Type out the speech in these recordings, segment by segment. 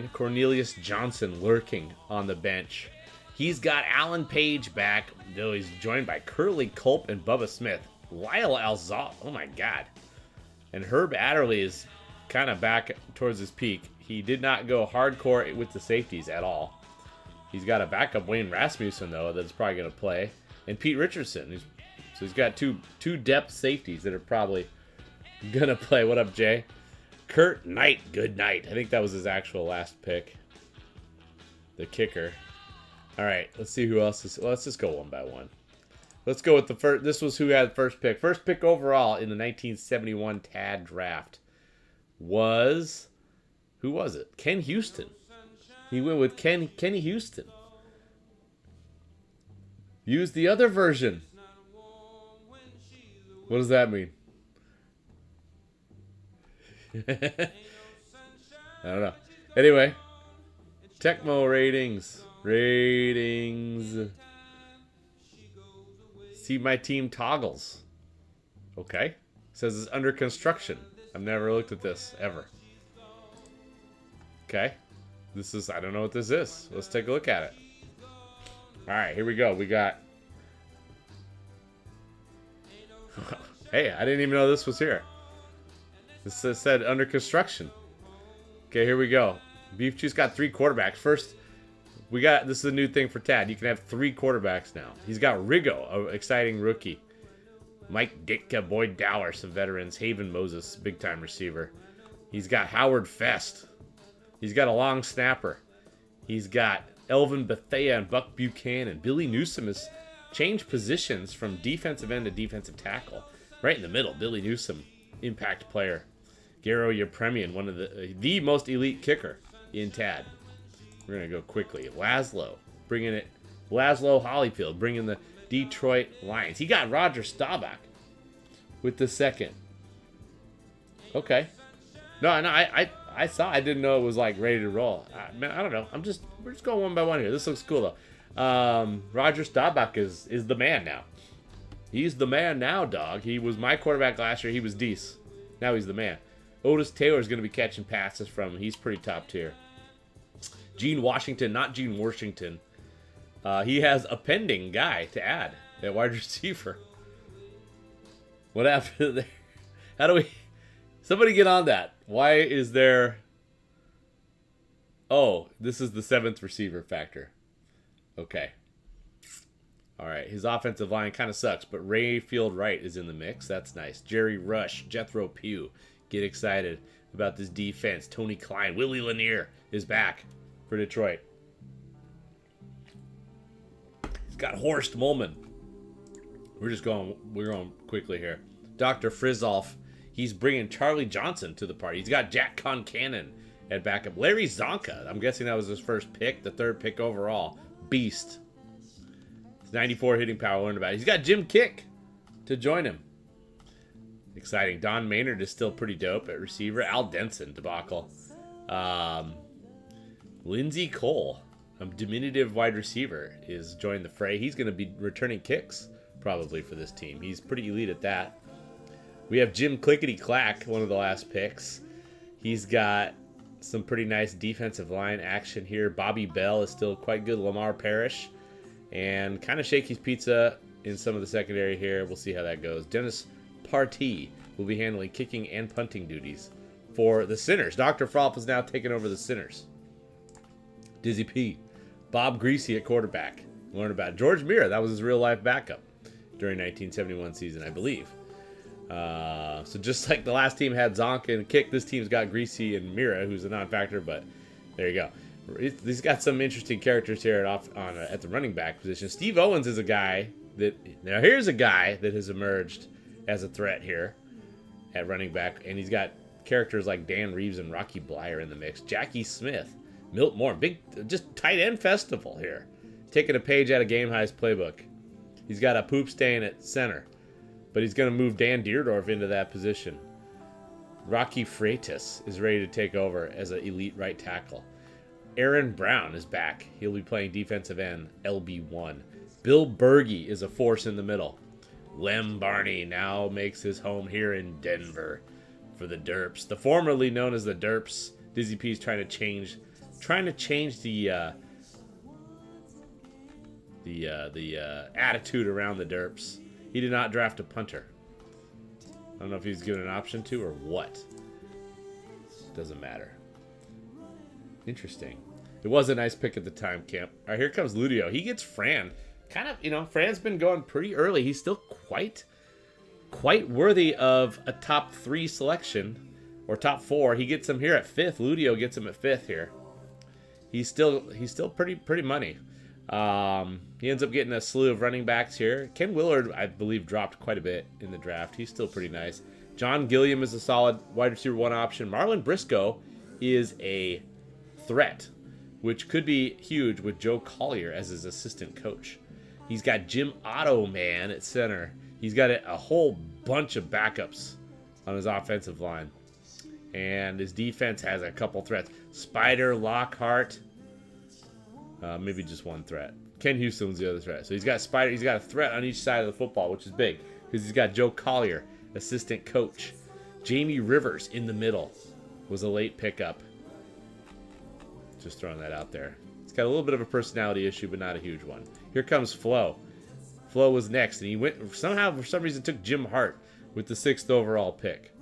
Cornelius Johnson lurking on the bench. He's got Alan Page back, though he's joined by Curly Culp and Bubba Smith. Lyle Alzal, oh my god. And Herb Adderley is kind of back towards his peak. He did not go hardcore with the safeties at all. He's got a backup Wayne Rasmussen, though, that's probably going to play. And Pete Richardson. So he's got two depth safeties that are probably going to play. What up, Jay? Kurt Knight, good night. I think that was his actual last pick. The kicker. All right, let's see who else is. Well, let's just go one by one. Let's go with the first. This was who had first pick. First pick overall in the 1971 TAD draft was, who was it? Ken Houston. He went with Kenny Houston. Use the other version. What does that mean? I don't know. Anyway, Tecmo ratings. See my team toggles. Okay. Says it's under construction. I've never looked at this ever. Okay. This is, I don't know what this is. Let's take a look at it. All right, here we go. We got. Hey, I didn't even know this was here. This said under construction. Okay, here we go. Beef Juice got 3 quarterbacks. First, we got, this is a new thing for Tad. You can have 3 quarterbacks now. He's got Rigo, an exciting rookie. Mike Ditka, Boyd Dowler, some veterans. Haven Moses, big-time receiver. He's got Howard Fest. He's got a long snapper. He's got Elvin Bethea and Buck Buchanan. Billy Newsome has changed positions from defensive end to defensive tackle. Right in the middle, Billy Newsome, impact player. Garo Yepremian, one of the most elite kicker in TAD. We're going to go quickly. Laszlo, bringing it. Laszlo Holyfield, bringing the Detroit Lions. He got Roger Staubach with the second. Okay. No, I saw. I didn't know it was like ready to roll. Man, I don't know. We're just going one by one here. This looks cool though. Roger Staubach is the man now. He's the man now, dog. He was my quarterback last year. He was Deese. Now he's the man. Otis Taylor is going to be catching passes from him. He's pretty top tier. Gene Washington, not Gene Washington. He has a pending guy to add at wide receiver. What happened there? How do we... Somebody get on that. Why is there... Oh, this is the 7th receiver factor. Okay. All right. His offensive line kind of sucks, but Rayfield Wright is in the mix. That's nice. Jerry Rush, Jethro Pugh. Get excited about this defense. Tony Klein, Willie Lanier is back for Detroit. He's got Horst Mullman. We're going quickly here. Dr. Frizzolf, he's bringing Charlie Johnson to the party. He's got Jack Concannon at backup. Larry Zonka, I'm guessing that was his first pick, the 3rd pick overall. Beast. His 94 hitting power, learned about it. He's got Jim Kick to join him. Exciting. Don Maynard is still pretty dope at receiver. Al Denson, debacle. Lindsey Cole, a diminutive wide receiver, is joining the fray. He's going to be returning kicks probably for this team. He's pretty elite at that. We have Jim Clickety Clack, one of the last picks. He's got some pretty nice defensive line action here. Bobby Bell is still quite good. Lamar Parrish. And kind of Shakey's Pizza in some of the secondary here. We'll see how that goes. Dennis Partee will be handling kicking and punting duties for the Sinners. Dr. Frolf is now taking over the Sinners. Dizzy P. Bob Greasy at quarterback. Learn about George Mira. That was his real-life backup during 1971 season, I believe. So just like the last team had Zonk and Kick, this team's got Greasy and Mira, who's a non-factor, but there you go. He's got some interesting characters here at the running back position. Steve Owens is a guy that... Now, here's a guy that has emerged as a threat here at running back, and he's got characters like Dan Reeves and Rocky Blyer in the mix. Jackie Smith, Milt Moore, big, just tight end festival here. Taking a page out of Game High's playbook. He's got a poop stain at center, but he's going to move Dan Deerdorf into that position. Rocky Freitas is ready to take over as an elite right tackle. Aaron Brown is back. He'll be playing defensive end, LB1. Bill Berge is a force in the middle. Lem Barney now makes his home here in Denver for the Derps. The formerly known as the Derps. Dizzy P's trying to change trying to change the attitude around the derps. He did not draft a punter. I don't know if he's given an option to or what. Doesn't matter. Interesting. It was a nice pick at the time, Camp. All right, here comes Ludio. He gets Fran. Kind of, Fran's been going pretty early. He's still quite worthy of a top 3 selection or top 4. He gets him here at 5th. Ludio gets him at 5th here. He's still pretty money. He ends up getting a slew of running backs here. Ken Willard, I believe, dropped quite a bit in the draft. He's still pretty nice. John Gilliam is a solid wide receiver 1 option. Marlon Briscoe is a threat, which could be huge with Joe Collier as his assistant coach. He's got Jim Ottoman at center. He's got a whole bunch of backups on his offensive line. And his defense has a couple threats. Spider, Lockhart, maybe just one threat. Ken Houston's the other threat. So he's got Spider. He's got a threat on each side of the football, which is big. Because he's got Joe Collier, assistant coach. Jamie Rivers in the middle was a late pickup. Just throwing that out there. He's got a little bit of a personality issue, but not a huge one. Here comes Flo. Flo was next, and he went somehow, for some reason, took Jim Hart with the 6th overall pick.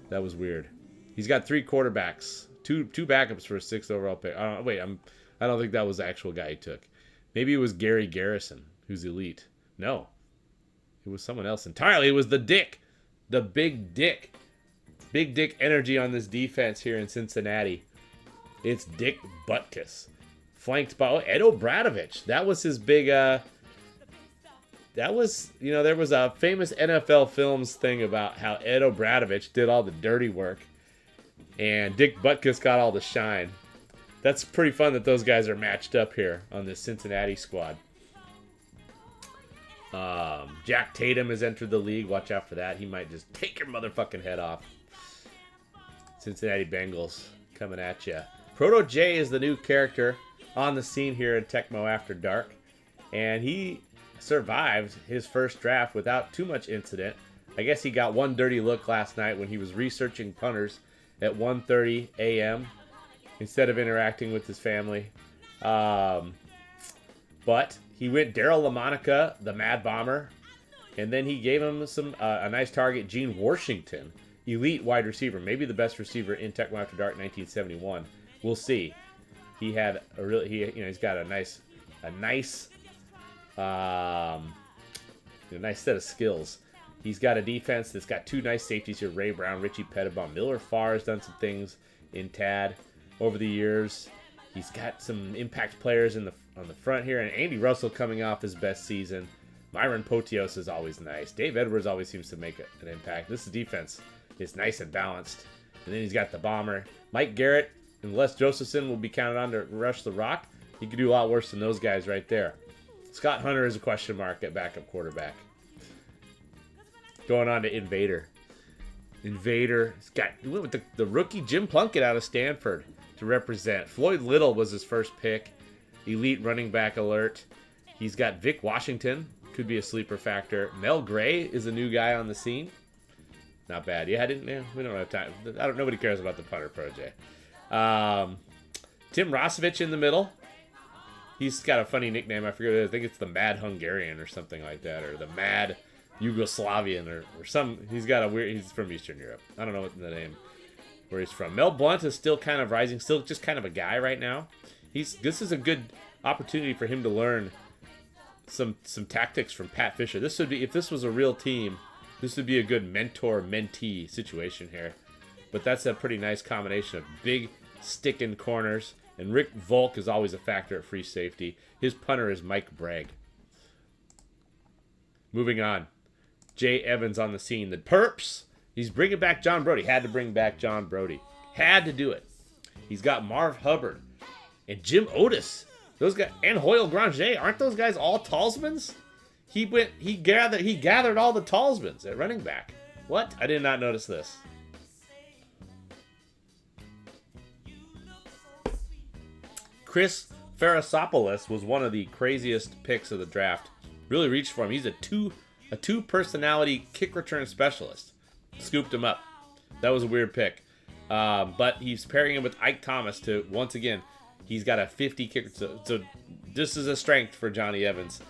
That was weird. He's got 3 quarterbacks, two backups for a 6th overall pick. I don't think that was the actual guy he took. Maybe it was Gary Garrison, who's elite. No, it was someone else entirely. It was the Dick, the Big Dick. Big Dick energy on this defense here in Cincinnati. It's Dick Butkus, flanked by Ed O'Bradovich. That was his big. There was a famous NFL Films thing about how Ed O'Bradovich did all the dirty work, and Dick Butkus got all the shine. That's pretty fun that those guys are matched up here on this Cincinnati squad. Jack Tatum has entered the league. Watch out for that. He might just take your motherfucking head off. Cincinnati Bengals coming at you. Proto J is the new character on the scene here in Tecmo After Dark. And he survived his first draft without too much incident. I guess he got one dirty look last night when he was researching punters at 1:30 a.m. instead of interacting with his family. But he went Daryl LaMonica, the Mad Bomber, and then he gave him a nice target, Gene Washington, elite wide receiver, maybe the best receiver in Tecmo After Dark 1971. We'll see. He's got a nice set of skills. He's got a defense that's got 2 nice safeties here, Ray Brown, Richie Pettibon. Miller Farr has done some things in TAD over the years. He's got some impact players on the front here, and Andy Russell coming off his best season. Myron Potios is always nice. Dave Edwards always seems to make an impact. This defense is nice and balanced. And then he's got the bomber. Mike Garrett and Les Josephson will be counted on to rush the rock. He could do a lot worse than those guys right there. Scott Hunter is a question mark at backup quarterback. Going on to Invader. Invader. He went with the rookie Jim Plunkett out of Stanford to represent. Floyd Little was his first pick. Elite running back alert. He's got Vic Washington. Could be a sleeper factor. Mel Gray is a new guy on the scene. Not bad. We don't have time. Nobody cares about the punter project. Tim Rosevich in the middle. He's got a funny nickname. I forget. I think it's the Mad Hungarian or something like that, or the Mad Yugoslavian or some. He's from Eastern Europe. I don't know what the name where he's from. Mel Blunt is still kind of rising, still just kind of a guy right now. This is a good opportunity for him to learn some tactics from Pat Fisher. This would be, if this was a real team, this would be a good mentor-mentee situation here. But that's a pretty nice combination of big sticking corners, and Rick Volk is always a factor at free safety. His punter is Mike Bragg. Moving on. Jay Evans on the scene. The Perps. He's bringing back John Brody. Had to bring back John Brody. Had to do it. He's got Marv Hubbard and Jim Otis. Those guys, and Hoyle Granger. Aren't those guys all Talsmans? He gathered all the Talsmans at running back. What? I did not notice this. Chris Farasopoulos was one of the craziest picks of the draft. Really reached for him. He's a two personality kick return specialist. Scooped him up. That was a weird pick. But he's pairing him with Ike Thomas to, once again, He's got a 50 kick. So this is a strength for Johnny Evans.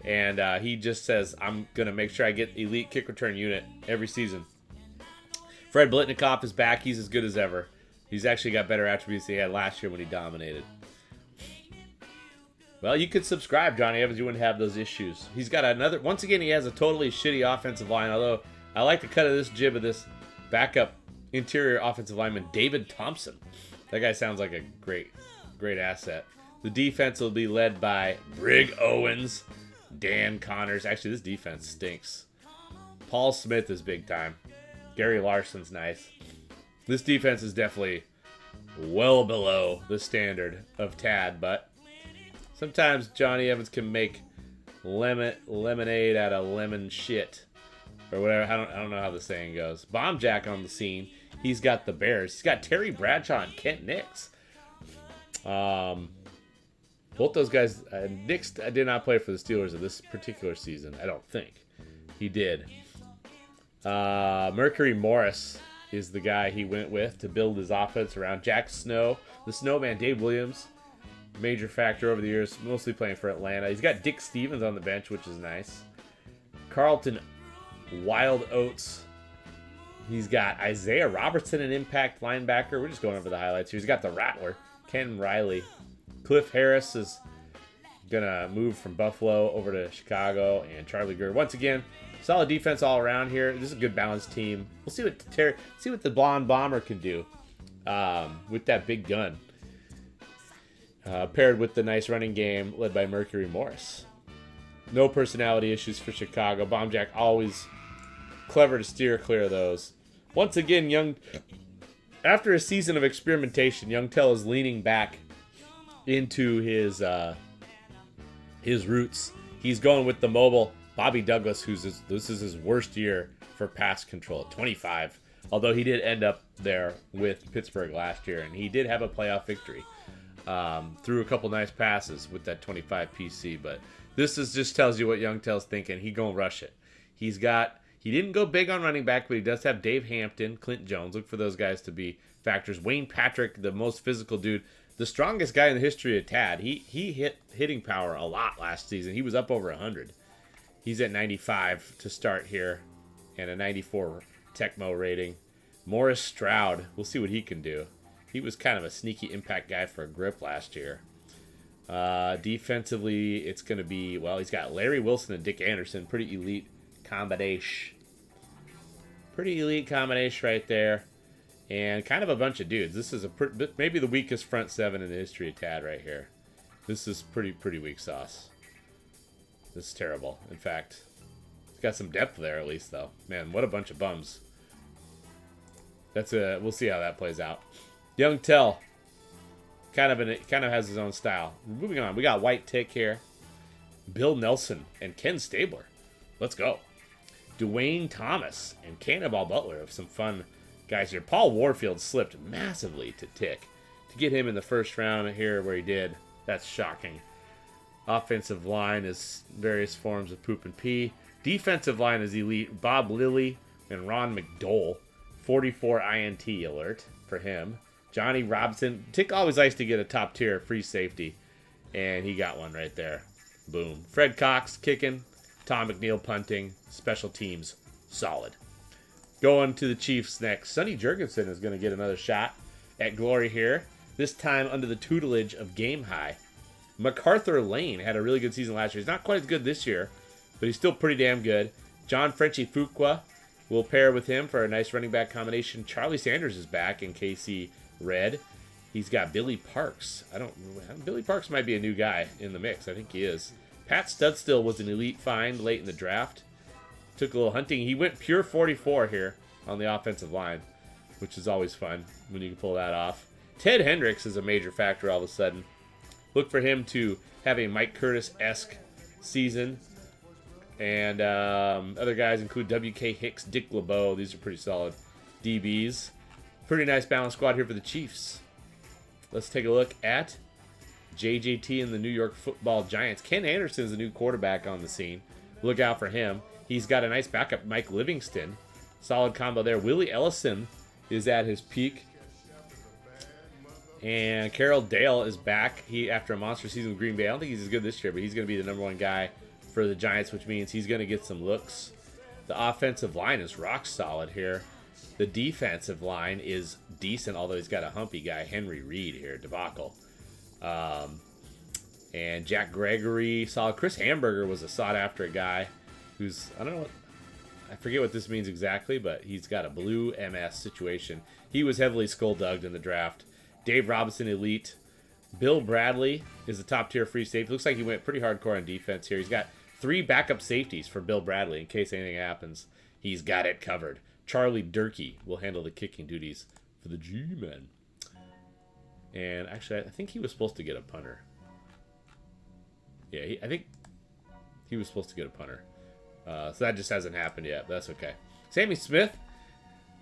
And he just says, I'm going to make sure I get elite kick return unit every season. Fred Blitnikoff is back. He's as good as ever. He's actually got better attributes than he had last year when he dominated. Well, you could subscribe, Johnny Evans. You wouldn't have those issues. He's got another... Once again, he has a totally shitty offensive line, although I like the cut of this jib of this backup interior offensive lineman, David Thompson. That guy sounds like a great asset. The defense will be led by Brig Owens, Dan Connors. Actually, this defense stinks. Paul Smith is big time. Gary Larson's nice. This defense is definitely well below the standard of Tad, but sometimes Johnny Evans can make lemonade out of lemon shit. Or whatever. I don't know how the saying goes. Bomb Jack on the scene. He's got the Bears. He's got Terry Bradshaw and Kent Nix. Both those guys. Nix did not play for the Steelers in this particular season. I don't think. He did. Mercury Morris is the guy he went with to build his offense around. Jack Snow. The Snowman, Dave Williams. Major factor over the years. Mostly playing for Atlanta. He's got Dick Stevens on the bench, which is nice. Carlton Wild Oats. He's got Isaiah Robertson, an impact linebacker. We're just going over the highlights here. He's got the Rattler, Ken Riley. Cliff Harris is going to move from Buffalo over to Chicago. And Charlie Gurd. Once again, solid defense all around here. This is a good balanced team. We'll see what the Blonde Bomber can do with that big gun. Paired with the nice running game led by Mercury Morris. No personality issues for Chicago. Bomb Jack always clever to steer clear of those. Once again, after a season of experimentation, Young Tell is leaning back into his roots. He's going with the mobile Bobby Douglas, this is his worst year for pass control at 25. Although he did end up there with Pittsburgh last year, and he did have a playoff victory. Threw a couple nice passes with that 25 PC, but this just tells you what Young Tell's thinking. He gonna rush it. He didn't go big on running back, but he does have Dave Hampton, Clint Jones. Look for those guys to be factors. Wayne Patrick, the most physical dude, the strongest guy in the history of Tad. He hit hitting power a lot last season. He was up over 100. He's at 95 to start here, and a 94 Tecmo rating. Morris Stroud, we'll see what he can do. He was kind of a sneaky impact guy for a grip last year. Defensively, it's going to be, well, he's got Larry Wilson and Dick Anderson. Pretty elite combination. Right there. And kind of a bunch of dudes. This is maybe the weakest front seven in the history of Tad right here. This is pretty weak sauce. This is terrible. In fact, it's got some depth there at least, though. Man, what a bunch of bums. We'll see how that plays out. Young Tell kind of has his own style. Moving on, we got White Tick here, Bill Nelson and Ken Stabler. Let's go. Dwayne Thomas and Cannonball Butler have some fun guys here. Paul Warfield slipped massively to Tick. To get him in the first round here where he did, that's shocking. Offensive line is various forms of poop and pee. Defensive line is elite. Bob Lilly and Ron McDowell. 44 INT alert for him. Johnny Robinson. Tick always likes to get a top tier free safety. And he got one right there. Boom. Fred Cox kicking. Tom McNeil punting. Special teams. Solid. Going to the Chiefs next. Sonny Jurgensen is going to get another shot at glory here. This time under the tutelage of Game High. MacArthur Lane had a really good season last year. He's not quite as good this year, but he's still pretty damn good. John Frenchie Fuqua will pair with him for a nice running back combination. Charlie Sanders is back in KC Red. He's got Billy Parks. Billy Parks might be a new guy in the mix. I think he is. Pat Studstill was an elite find late in the draft. Took a little hunting. He went pure 44 here on the offensive line, which is always fun when you can pull that off. Ted Hendricks is a major factor all of a sudden. Look for him to have a Mike Curtis-esque season. And other guys include W.K. Hicks, Dick LeBeau. These are pretty solid DBs. Pretty nice balanced squad here for the Chiefs. Let's take a look at JJT and the New York Football Giants. Ken Anderson is the new quarterback on the scene. Look out for him. He's got a nice backup, Mike Livingston. Solid combo there. Willie Ellison is at his peak. And Carroll Dale is back. He after a monster season with Green Bay. I don't think he's as good this year, but he's going to be the #1 guy for the Giants, which means he's going to get some looks. The offensive line is rock solid here. The defensive line is decent, although he's got a humpy guy, Henry Reed here, debacle. And Jack Gregory, solid. Chris Hamburger was a sought-after guy who's, I don't know, I forget what this means exactly, but he's got a blue MS situation. He was heavily skull-dugged in the draft. Dave Robinson, elite. Bill Bradley is a top-tier free safety. Looks like he went pretty hardcore on defense here. He's got 3 backup safeties for Bill Bradley in case anything happens. He's got it covered. Charlie Durkee will handle the kicking duties for the G-Men. And actually, I think he was supposed to get a punter. Yeah, I think he was supposed to get a punter. So that just hasn't happened yet, but that's okay. Sammy Smith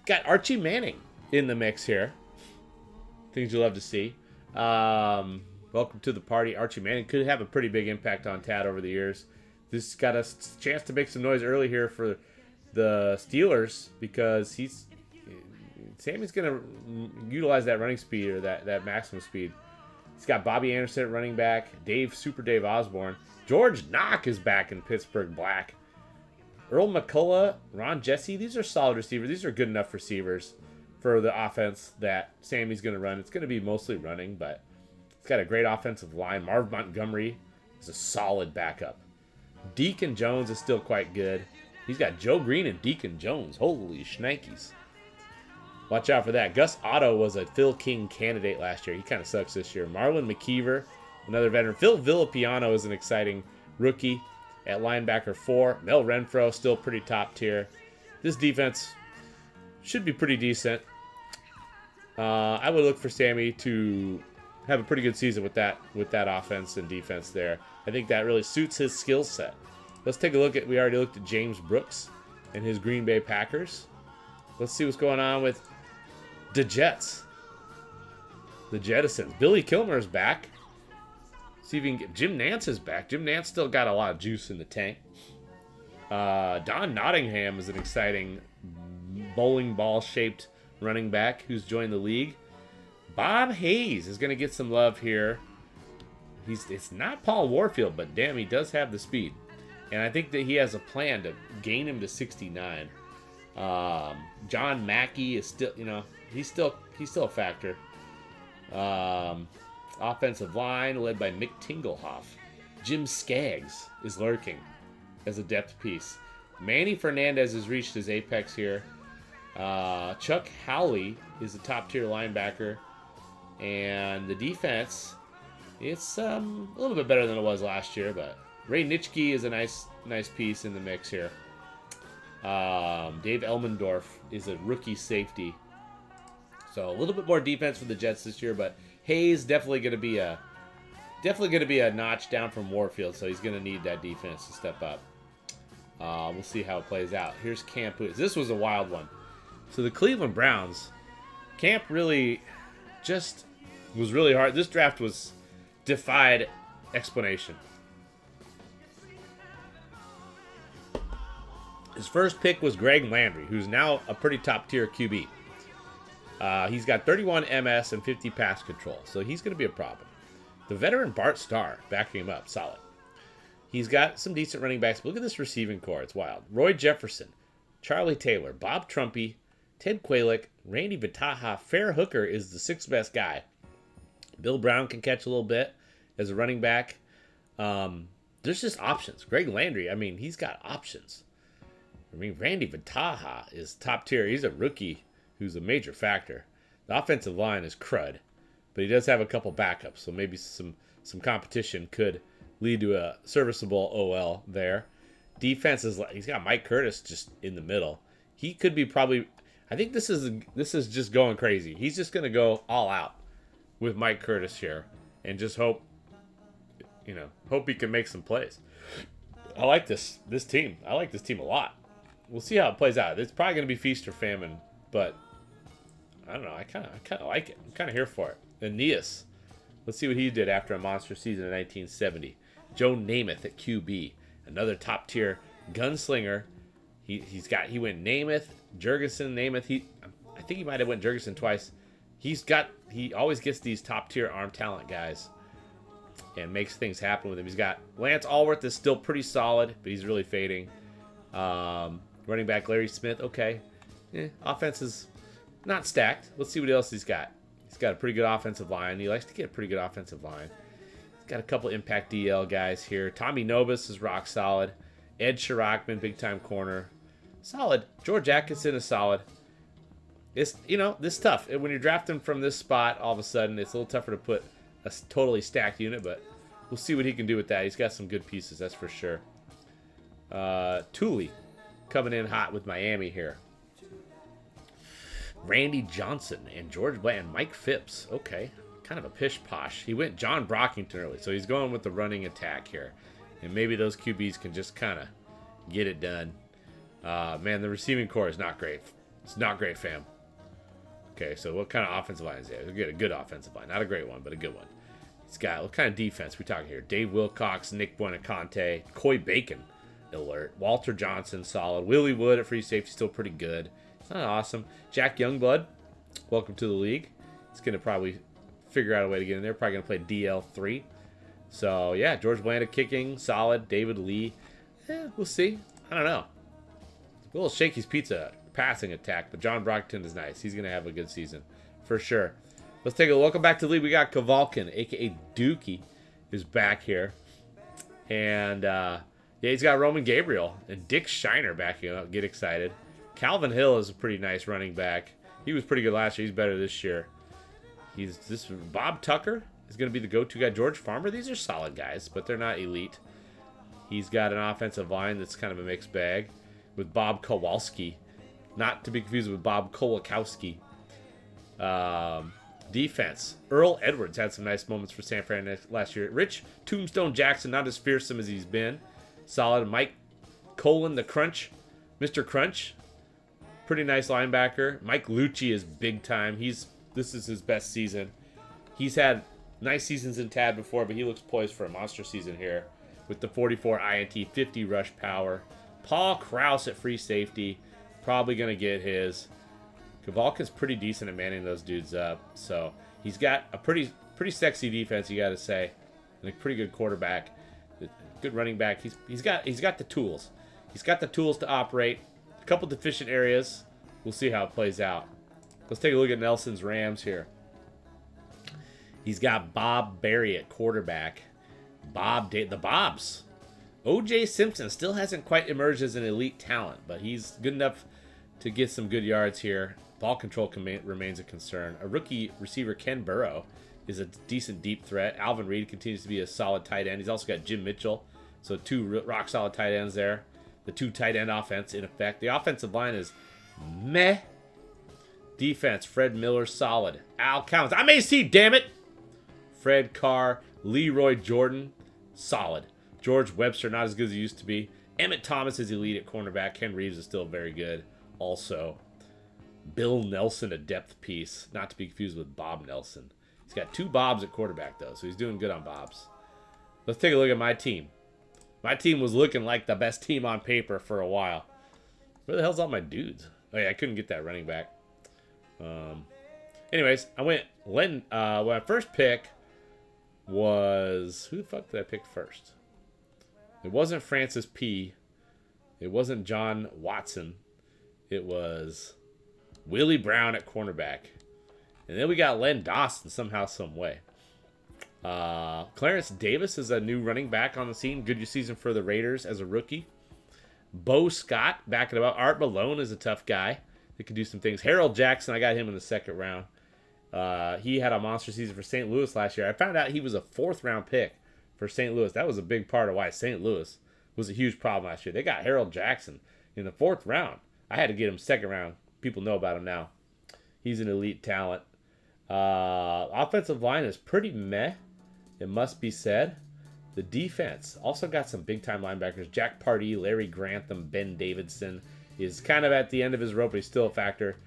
got Archie Manning in the mix here. Things you love to see. Welcome to the party. Archie Manning could have a pretty big impact on Tad over the years. This got a chance to make some noise early here for the Steelers because Sammy's going to utilize that running speed or that maximum speed. He's got Bobby Anderson at running back, Super Dave Osborne. George Knock is back in Pittsburgh black. Earl McCullough, Ron Jesse, these are solid receivers. These are good enough receivers for the offense that Sammy's going to run. It's going to be mostly running, but it's got a great offensive line. Marv Montgomery is a solid backup. Deacon Jones is still quite good. He's got Joe Green and Deacon Jones. Holy shnikes. Watch out for that. Gus Otto was a Phil King candidate last year. He kind of sucks this year. Marlon McKeever, another veteran. Phil Villapiano is an exciting rookie at linebacker 4. Mel Renfro, still pretty top tier. This defense should be pretty decent. I would look for Sammy to have a pretty good season with that offense and defense there. I think that really suits his skill set. Let's take a look at, we already looked at James Brooks and his Green Bay Packers. Let's see what's going on with the Jets. The Jettisons. Billy Kilmer's back. See if we can get Jim Nance is back. Jim Nance still got a lot of juice in the tank. Don Nottingham is an exciting bowling ball shaped running back who's joined the league. Bob Hayes is going to get some love here. It's not Paul Warfield, but damn, he does have the speed. And I think that he has a plan to gain him to 69. John Mackey is still, he's still a factor. Offensive line led by Mick Tinglehoff. Jim Skaggs is lurking as a depth piece. Manny Fernandez has reached his apex here. Chuck Howley is a top-tier linebacker. And the defense, it's a little bit better than it was last year, but Ray Nitschke is a nice piece in the mix here. Dave Elmendorf is a rookie safety. So a little bit more defense for the Jets this year, but Hayes definitely going to be a notch down from Warfield, so he's going to need that defense to step up. We'll see how it plays out. Here's Camp. This was a wild one. So the Cleveland Browns, Camp really just was really hard. This draft was defied explanation. His first pick was Greg Landry, who's now a pretty top-tier QB. He's got 31 MS and 50 pass control, so he's going to be a problem. The veteran Bart Starr backing him up, solid. He's got some decent running backs. But look at this receiving core. It's wild. Roy Jefferson, Charlie Taylor, Bob Trumpy, Ted Qualick, Randy Vitaha. Fair Hooker is the 6th best guy. Bill Brown can catch a little bit as a running back. There's just options. Greg Landry, he's got options. Randy Vitaha is top tier. He's a rookie who's a major factor. The offensive line is crud, but he does have a couple backups, so maybe some competition could lead to a serviceable OL there. Defense is he's got Mike Curtis just in the middle. He could be probably. I think this is just going crazy. He's just going to go all out with Mike Curtis here and just hope he can make some plays. I like this team. I like this team a lot. We'll see how it plays out. It's probably going to be feast or famine, but I don't know. I kind of like it. I'm kind of here for it. Aeneas. Let's see what he did after a monster season in 1970. Joe Namath at QB, another top tier gunslinger. He went Namath, Jurgensen, Namath. I think he might have went Jurgensen twice. he always gets these top tier arm talent guys and makes things happen with him. He's got Lance Allworth is still pretty solid, but he's really fading. Running back Larry Smith, okay. Offense is not stacked. Let's see what else he's got. He's got a pretty good offensive line. He likes to get a pretty good offensive line. He's got a couple impact DL guys here. Tommy Novus is rock solid. Ed Shirakman, big time corner. Solid. George Atkinson is solid. It's, this is tough. When you're drafting from this spot, all of a sudden, it's a little tougher to put a totally stacked unit, but we'll see what he can do with that. He's got some good pieces, that's for sure. Thule coming in hot with Miami here. Randy Johnson and George Bland, Mike Phipps. Okay, kind of a pish-posh. He went John Brockington early, so he's going with the running attack here. And maybe those QBs can just kind of get it done. Man, the receiving core is not great. It's not great, fam. Okay, so what kind of offensive line is it? We'll get a good offensive line. Not a great one, but a good one. He's got, what kind of defense we talking here? Dave Wilcox, Nick Buenaconte, Coy Bacon, alert. Walter Johnson, solid. Willie Wood at free safety, still pretty good. It's not awesome. Jack Youngblood, welcome to the league. He's going to probably figure out a way to get in there. Probably going to play DL3. So, yeah, George Blanda kicking, solid. David Lee, we'll see. I don't know. A little Shakey's Pizza passing attack, but John Brockton is nice. He's going to have a good season for sure. Let's take a look. Welcome back to the league. We got Kavalkin, a.k.a. Dookie, is back here. And, yeah, he's got Roman Gabriel and Dick Shiner backing up. Get excited. Calvin Hill is a pretty nice running back. He was pretty good last year. He's better this year. Bob Tucker is going to be the go-to guy. George Farmer, these are solid guys, but they're not elite. He's got an offensive line that's kind of a mixed bag with Bob Kowalski. Not to be confused with Bob Kolakowski. Defense. Earl Edwards had some nice moments for San Fran last year. Rich Tombstone Jackson, not as fearsome as he's been. Solid. Mike Colon, the Crunch. Mr. Crunch. Pretty nice linebacker. Mike Lucci is big time. This is his best season. He's had nice seasons in TAD before, but he looks poised for a monster season here with the 44 INT, 50 rush power. Paul Krause at free safety. Probably going to get his. Kavalkin's pretty decent at manning those dudes up. So he's got a pretty sexy defense, you got to say. And a pretty good quarterback. Good running back. He's got the tools. He's got the tools to operate. A couple deficient areas. We'll see how it plays out. Let's take a look at Nelson's Rams here. He's got Bob Berry at quarterback. The Bobs. O.J. Simpson still hasn't quite emerged as an elite talent, but he's good enough to get some good yards here. Ball control remains a concern. A rookie receiver, Ken Burrow, is a decent deep threat. Alvin Reed continues to be a solid tight end. He's also got Jim Mitchell, so two rock-solid tight ends there. The two tight end offense in effect. The offensive line is meh. Defense, Fred Miller, solid. Al Collins, I'm AC, damn it! Fred Carr, Leroy Jordan, solid. George Webster, not as good as he used to be. Emmett Thomas is elite at cornerback. Ken Reeves is still very good. Also, Bill Nelson, a depth piece. Not to be confused with Bob Nelson. He's got two Bobs at quarterback, though, so he's doing good on Bobs. Let's take a look at my team. My team was looking like the best team on paper for a while. Where the hell's all my dudes? Oh, yeah, I couldn't get that running back. Anyways, I went my first pick was... Who the fuck did I pick first? It wasn't Francis P. It wasn't John Watson. It was Willie Brown at cornerback. And then we got Len Dawson somehow, some way. Clarence Davis is a new running back on the scene. Good season for the Raiders as a rookie. Bo Scott backing him up. Art Malone is a tough guy that can do some things. Harold Jackson, I got him in the second round. He had a monster season for St. Louis last year. I found out he was a fourth-round pick for St. Louis. That was a big part of why St. Louis was a huge problem last year. They got Harold Jackson in the fourth round. I had to get him second round. People know about him now. He's an elite talent. Offensive line is pretty meh, it must be said. The defense also got some big-time linebackers. Jack Pardee, Larry Grantham, Ben Davidson is kind of at the end of his rope, but he's still a factor.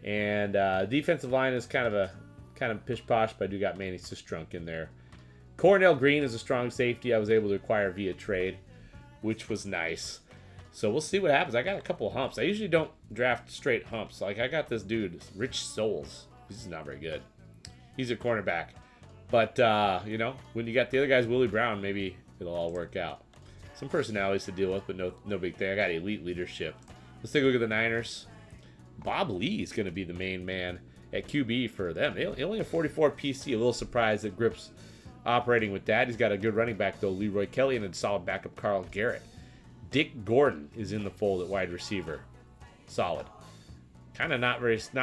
And defensive line is kind of pish-posh, but I do got Manny Sistrunk in there. Cornell Green is a strong safety I was able to acquire via trade, which was nice. So we'll see what happens. I got a couple of humps. I usually don't draft straight humps. Like, I got this dude, Rich Souls. He's just not very good. He's a cornerback. But, you know, when you got the other guys, Willie Brown, maybe it'll all work out. Some personalities to deal with, but no big thing. I got elite leadership. Let's take a look at the Niners. Bob Lee is going to be the main man at QB for them. They only have 44 PC. A little surprised that Grip's operating with that. He's got a good running back, though, Leroy Kelly, and a solid backup, Carl Garrett. Dick Gordon is in the fold at wide receiver. Solid. Kind of not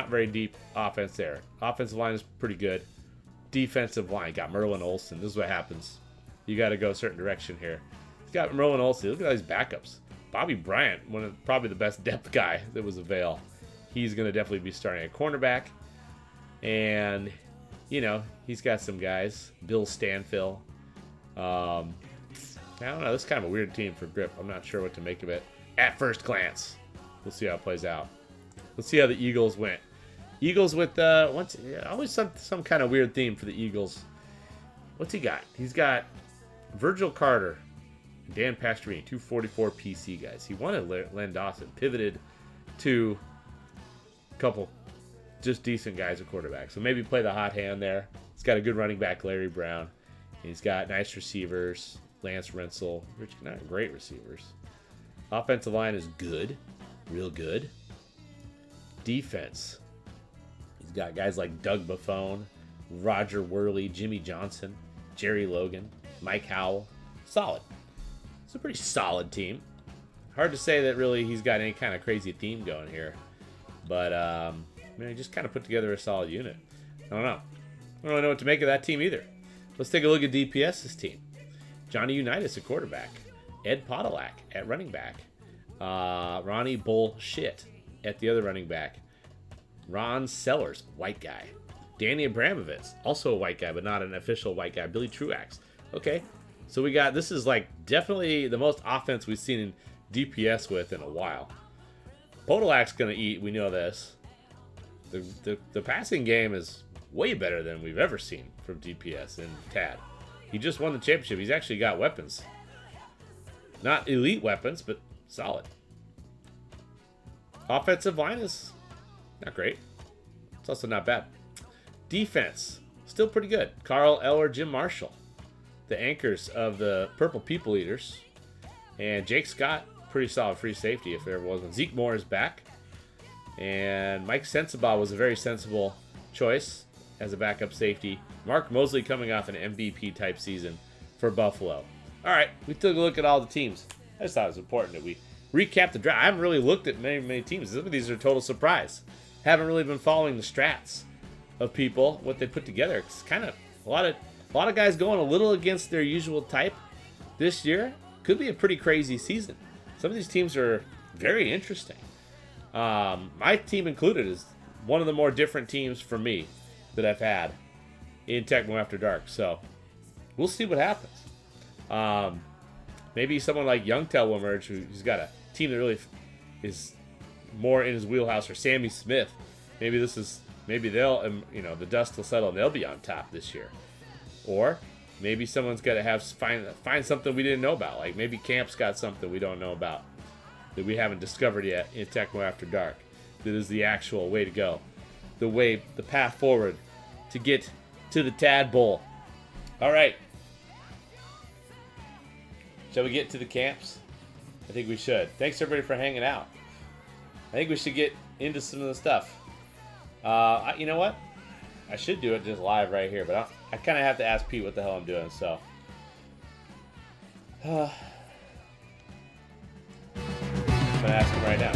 very deep offense there. Offensive line is pretty good. Defensive line, got Merlin Olsen. This is what happens. You got to go a certain direction here. He's got Merlin Olsen. Look at all these backups. Bobby Bryant, probably the best depth guy that was available. He's going to definitely be starting at cornerback. And, you know, he's got some guys. Bill Stanfill. I don't know. This is kind of a weird team for Grip. I'm not sure what to make of it at first glance. We'll see how it plays out. Let's see how the Eagles went. Eagles with always some kind of weird theme for the Eagles. What's he got? He's got Virgil Carter, Dan Pastorini, 244 PC guys. He wanted Len Dawson, pivoted to a couple just decent guys at quarterback. So maybe play the hot hand there. He's got a good running back, Larry Brown. He's got nice receivers, Lance Rensel. Not great receivers. Offensive line is good, real good. Defense. He's got guys like Doug Buffone, Roger Worley, Jimmy Johnson, Jerry Logan, Mike Howell. Solid. It's a pretty solid team. Hard to say that really he's got any kind of crazy theme going here. But, he just kind of put together a solid unit. I don't know. I don't really know what to make of that team either. Let's take a look at DPS's team. Johnny Unitas at quarterback. Ed Podolak at running back. Ronnie Bullshit at the other running back. Ron Sellers, white guy. Danny Abramovitz, also a white guy, but not an official white guy. Billy Truax. Okay, so this is like definitely the most offense we've seen in DPS with in a while. Podolak's going to eat, we know this. The passing game is way better than we've ever seen from DPS and TAD. He just won the championship. He's actually got weapons. Not elite weapons, but solid. Offensive line is not great. It's also not bad. Defense, still pretty good. Carl Eller, Jim Marshall, the anchors of the Purple People Eaters. And Jake Scott, pretty solid free safety if there ever was one. Zeke Moore is back. And Mike Sensabaugh was a very sensible choice as a backup safety. Mark Mosley coming off an MVP type season for Buffalo. All right, we took a look at all the teams. I just thought it was important that we recap the draft. I haven't really looked at many teams. Some of these are a total surprise. Haven't really been following the strats of people, what they put together. It's kind of a lot of guys going a little against their usual type this year. Could be a pretty crazy season. Some of these teams are very interesting. My team included is one of the more different teams for me that I've had in Tecmo After Dark. So we'll see what happens. Maybe someone like Youngtel will emerge who's got a team that really is more in his wheelhouse, or Sammy Smith. Maybe they'll, the dust will settle and they'll be on top this year. Or maybe someone's got to find something we didn't know about. Like maybe Camp's got something we don't know about that we haven't discovered yet in Tecmo After Dark. That is the actual way to go. The path forward to get to the Tad Bowl. All right. Shall we get to the camps? I think we should. Thanks everybody for hanging out. I think we should get into some of the stuff. You know what? I should do it just live right here, but I kind of have to ask Pete what the hell I'm doing, so. I'm going to ask him right now.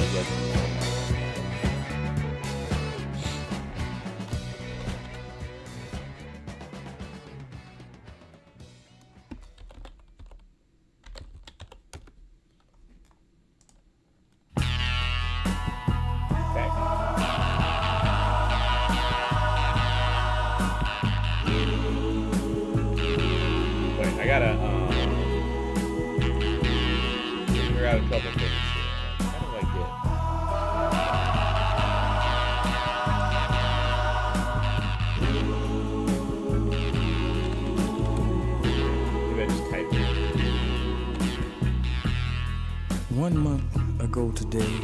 Today,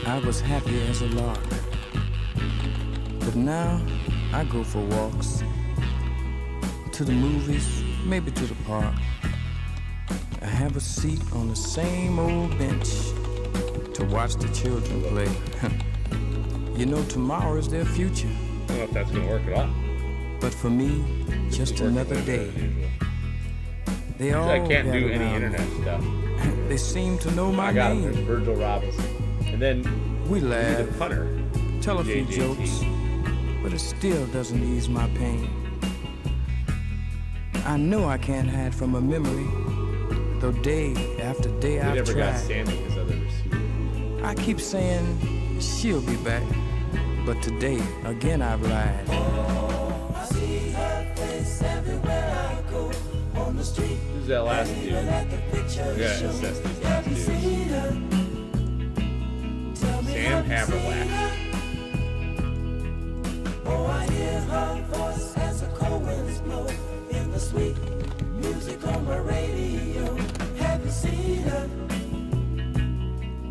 I was happy as a lark, But now I go for walks, to the movies, maybe to the park. I have a seat on the same old bench to watch the children play. You know, tomorrow is their future. I don't know if that's going to work at all. But for me, just another day. They all I can't do gather any around internet me. stuff. They seem to know my I got him. There's name. Virgil Robinson. And then We the laugh, punter. tell a few JJT. jokes, but it still doesn't ease my pain. I know I can't hide from a memory, though day after day We I've never got tried. Sammy, his other receiver. I keep saying she'll be back, but today again I've lied. Who's that last dude? We gotta assess these last dudes. Sam Haverlack.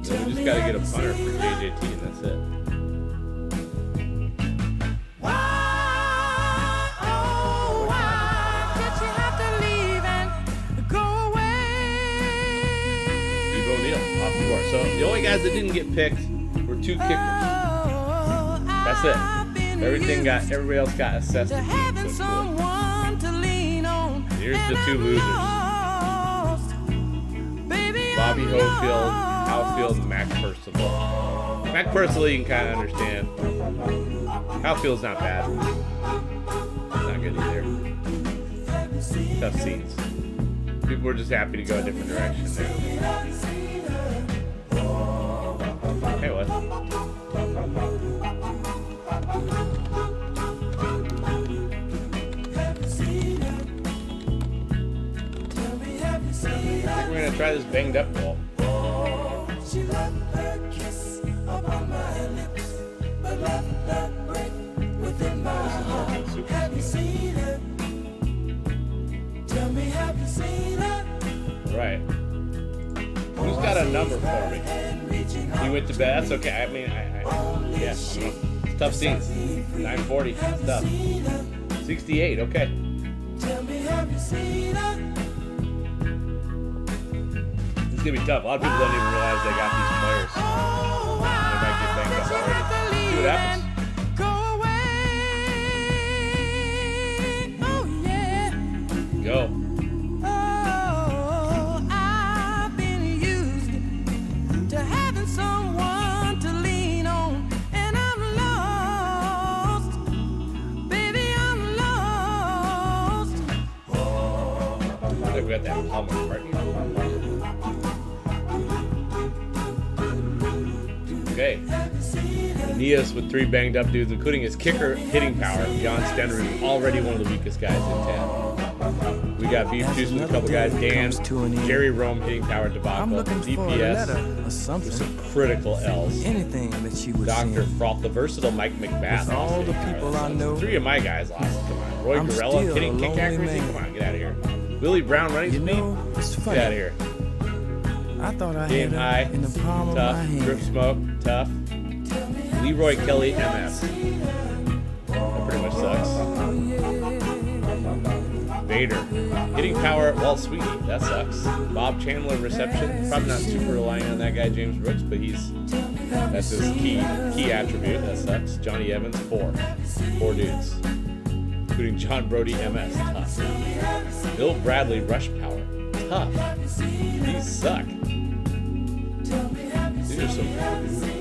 So we just gotta get a punter for JJT and that's it. Steve O'Neal off the board. So the only guys that didn't get picked were 2 kickers. That's it. Everybody else got assessed. So it's cool. Here's the 2 losers. Bobby Hofield, Outfield, and Mac Percival. Mac Percival you can kind of understand. Outfield's not bad. Not good either. Tough scenes. People were just happy to go a different direction there. Hey, what? I think we're gonna try this banged up ball. Right. Who's got a number for me? He went to bed. That's okay. I mean, yeah. It's tough scenes. 940. Tough. 68. Okay. It's gonna be tough. A lot of people don't even realize they got these players. They might get banged up already. See what happens. Go. We got that Hallmark party. Okay. Aeneas with 3 banged up dudes, including his kicker hitting power. John Stenner is already one of the weakest guys in 10. We got Beef Juice with a couple guys. Dan, Jerry Rome hitting power I'm debacle. looking for a DPS letter or with something. some critical L's. Anything that she would Dr. send. Froth, the versatile Mike McBath. With all the hitting people power. I know, 3 of my guys lost. Come on. Roy I'm Gorella still hitting a kick lonely accuracy. man. Come on, get out of here. Willie Brown running You speed. know, it's Get funny. out of here. I thought I Game had high, her in the palm of my tough, hand. Grip Smoke, tough. Leroy Kelly, MS. That pretty much sucks. Vader. Hitting power, well, Sweetie, that sucks. Bob Chandler, reception. Probably not super relying on that guy, James Brooks, but that's his key attribute. That sucks. Johnny Evans, 4 dudes. Including John Brody, MS, tough. Bill Bradley, rush power, tough. These suck. These are some.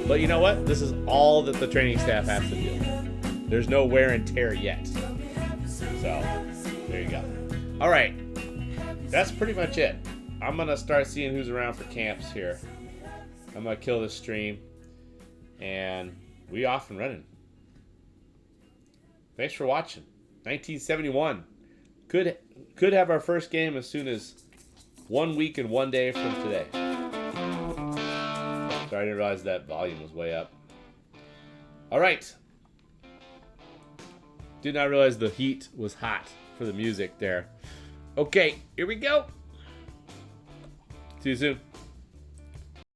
But you know what? This is all that the training staff has to do. There's no wear and tear yet. So, there you go. All right. That's pretty much it. I'm going to start seeing who's around for camps here. I'm going to kill this stream. And we off and running. Thanks for watching. 1971. Could have our first game as soon as 1 week and 1 day from today. Sorry, I didn't realize that volume was way up. All right. Did not realize the heat was hot for the music there. Okay, here we go. See you soon.